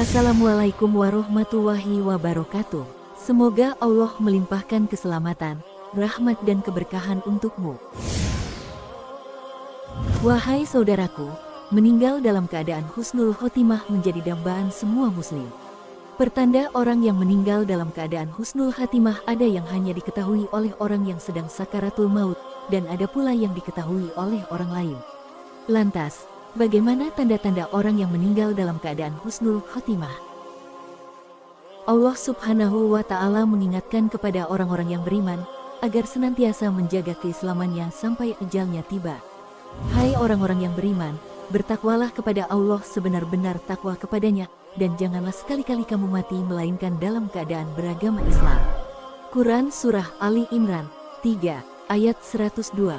Assalamualaikum warahmatullahi wabarakatuh. Semoga Allah melimpahkan keselamatan, rahmat dan keberkahan untukmu. Wahai saudaraku, meninggal dalam keadaan husnul khotimah menjadi dambaan semua muslim. Pertanda orang yang meninggal dalam keadaan husnul khotimah ada yang hanya diketahui oleh orang yang sedang sakaratul maut, dan ada pula yang diketahui oleh orang lain. Lantas, bagaimana tanda-tanda orang yang meninggal dalam keadaan husnul khotimah? Allah Subhanahu wa Ta'ala mengingatkan kepada orang-orang yang beriman agar senantiasa menjaga keislamannya sampai ajalnya tiba. Hai orang-orang yang beriman, bertakwalah kepada Allah sebenar-benar takwa kepadanya, dan janganlah sekali-kali kamu mati melainkan dalam keadaan beragama Islam. Quran Surah Ali Imran 3 ayat 102.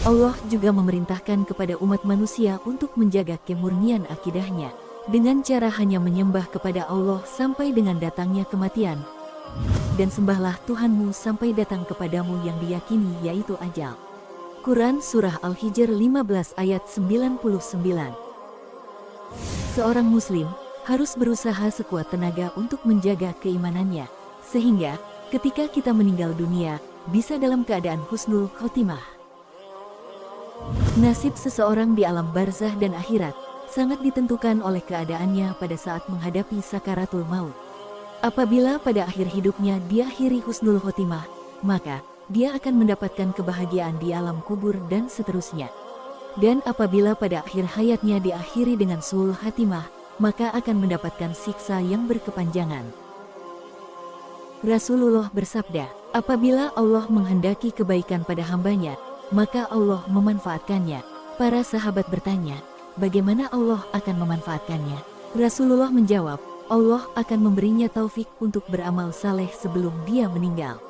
Allah juga memerintahkan kepada umat manusia untuk menjaga kemurnian akidahnya, dengan cara hanya menyembah kepada Allah sampai dengan datangnya kematian. Dan sembahlah Tuhanmu sampai datang kepadamu yang diyakini yaitu ajal. Quran Surah Al-Hijr 15 ayat 99. Seorang muslim harus berusaha sekuat tenaga untuk menjaga keimanannya, sehingga ketika kita meninggal dunia, bisa dalam keadaan husnul khotimah. Nasib seseorang di alam barzah dan akhirat sangat ditentukan oleh keadaannya pada saat menghadapi sakaratul maut. Apabila pada akhir hidupnya diakhiri husnul khotimah, maka dia akan mendapatkan kebahagiaan di alam kubur dan seterusnya. Dan apabila pada akhir hayatnya diakhiri dengan suul khatimah, maka akan mendapatkan siksa yang berkepanjangan. Rasulullah bersabda, apabila Allah menghendaki kebaikan pada hambanya, maka Allah memanfaatkannya. Para sahabat bertanya, bagaimana Allah akan memanfaatkannya? Rasulullah menjawab, Allah akan memberinya taufik untuk beramal saleh sebelum dia meninggal.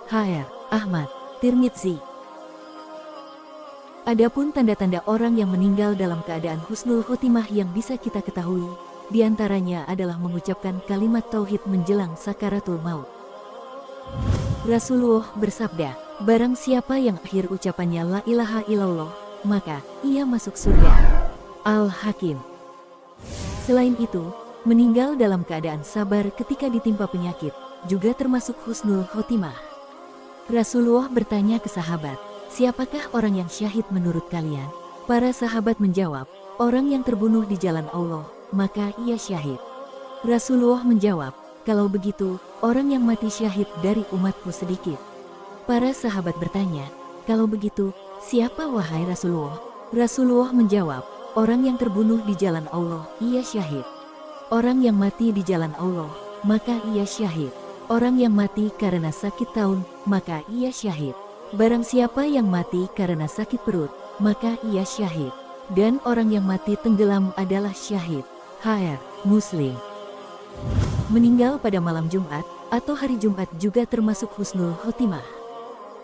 H.R. Ahmad, Tirmidzi. Adapun tanda-tanda orang yang meninggal dalam keadaan husnul khotimah yang bisa kita ketahui, diantaranya adalah mengucapkan kalimat tauhid menjelang sakaratul maut. Rasulullah bersabda, barang siapa yang akhir ucapannya la ilaha illallah, maka ia masuk surga. Al-Hakim. Selain itu, meninggal dalam keadaan sabar ketika ditimpa penyakit juga termasuk husnul khotimah. Rasulullah bertanya ke sahabat, siapakah orang yang syahid menurut kalian? Para sahabat menjawab, orang yang terbunuh di jalan Allah, maka ia syahid. Rasulullah menjawab, kalau begitu, orang yang mati syahid dari umatku sedikit. Para sahabat bertanya, kalau begitu, siapa wahai Rasulullah? Rasulullah menjawab, orang yang terbunuh di jalan Allah, ia syahid. Orang yang mati di jalan Allah, maka ia syahid. Orang yang mati karena sakit taun, maka ia syahid. Barang siapa yang mati karena sakit perut, maka ia syahid. Dan orang yang mati tenggelam adalah syahid. H.R. Muslim. Meninggal pada malam Jumat atau hari Jumat juga termasuk husnul khotimah.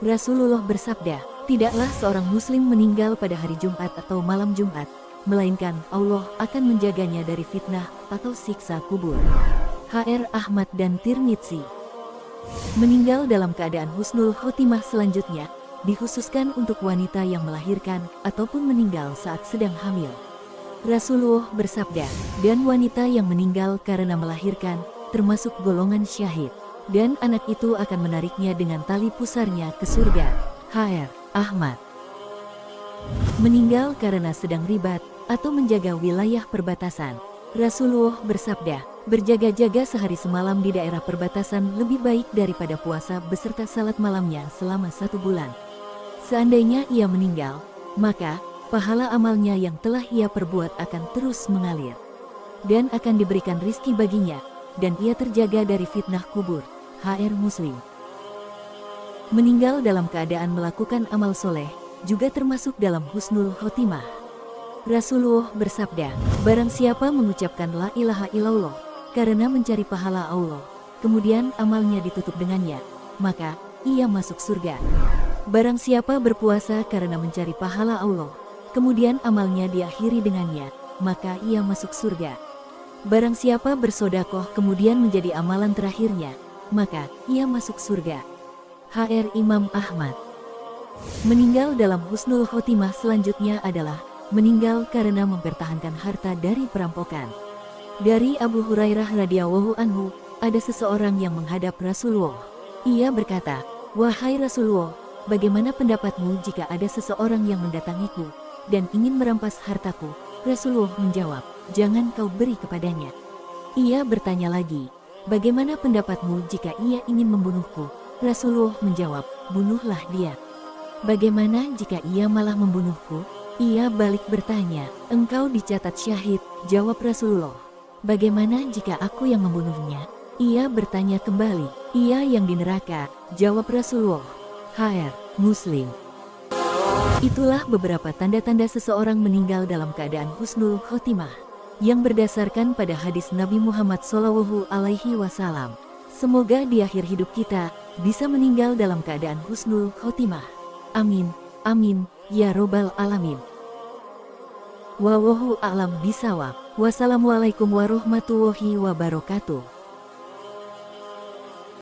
Rasulullah bersabda, tidaklah seorang muslim meninggal pada hari Jumat atau malam Jumat, melainkan Allah akan menjaganya dari fitnah atau siksa kubur. H.R. Ahmad dan Tirmidzi. Meninggal dalam keadaan husnul khotimah selanjutnya dikhususkan untuk wanita yang melahirkan ataupun meninggal saat sedang hamil. Rasulullah bersabda, dan wanita yang meninggal karena melahirkan termasuk golongan syahid, dan anak itu akan menariknya dengan tali pusarnya ke surga. H.R. Ahmad. Meninggal karena sedang ribat atau menjaga wilayah perbatasan. Rasulullah bersabda, berjaga-jaga sehari semalam di daerah perbatasan lebih baik daripada puasa beserta salat malamnya selama 1 bulan. Seandainya ia meninggal, maka pahala amalnya yang telah ia perbuat akan terus mengalir, dan akan diberikan rizki baginya, dan ia terjaga dari fitnah kubur. H.R. Muslim. Meninggal dalam keadaan melakukan amal soleh juga termasuk dalam husnul khotimah. Rasulullah bersabda, barang siapa mengucapkan la ilaha illallah karena mencari pahala Allah, kemudian amalnya ditutup dengannya, maka ia masuk surga. Barang siapa berpuasa karena mencari pahala Allah, kemudian amalnya diakhiri dengannya, maka ia masuk surga. Barang siapa bersodakoh kemudian menjadi amalan terakhirnya, maka ia masuk surga. H.R. Imam Ahmad. Meninggal dalam husnul khotimah selanjutnya adalah meninggal karena mempertahankan harta dari perampokan. Dari Abu Hurairah radhiyallahu anhu, ada seseorang yang menghadap Rasulullah. Ia berkata, "Wahai Rasulullah, bagaimana pendapatmu jika ada seseorang yang mendatangiku dan ingin merampas hartaku?" Rasulullah menjawab, "Jangan kau beri kepadanya." Ia bertanya lagi, "Bagaimana pendapatmu jika ia ingin membunuhku?" Rasulullah menjawab, "Bunuhlah dia." "Bagaimana jika ia malah membunuhku?" Ia balik bertanya, "Engkau dicatat syahid," jawab Rasulullah. "Bagaimana jika aku yang membunuhnya?" Ia bertanya kembali, "Ia yang di neraka," jawab Rasulullah. HR Muslim. Itulah beberapa tanda-tanda seseorang meninggal dalam keadaan husnul khotimah yang berdasarkan pada hadis Nabi Muhammad SAW. Semoga di akhir hidup kita bisa meninggal dalam keadaan husnul khotimah. Amin, amin, ya robbal alamin. Wallahu a'lam bishawab. Wassalamualaikum warahmatullahi wabarakatuh.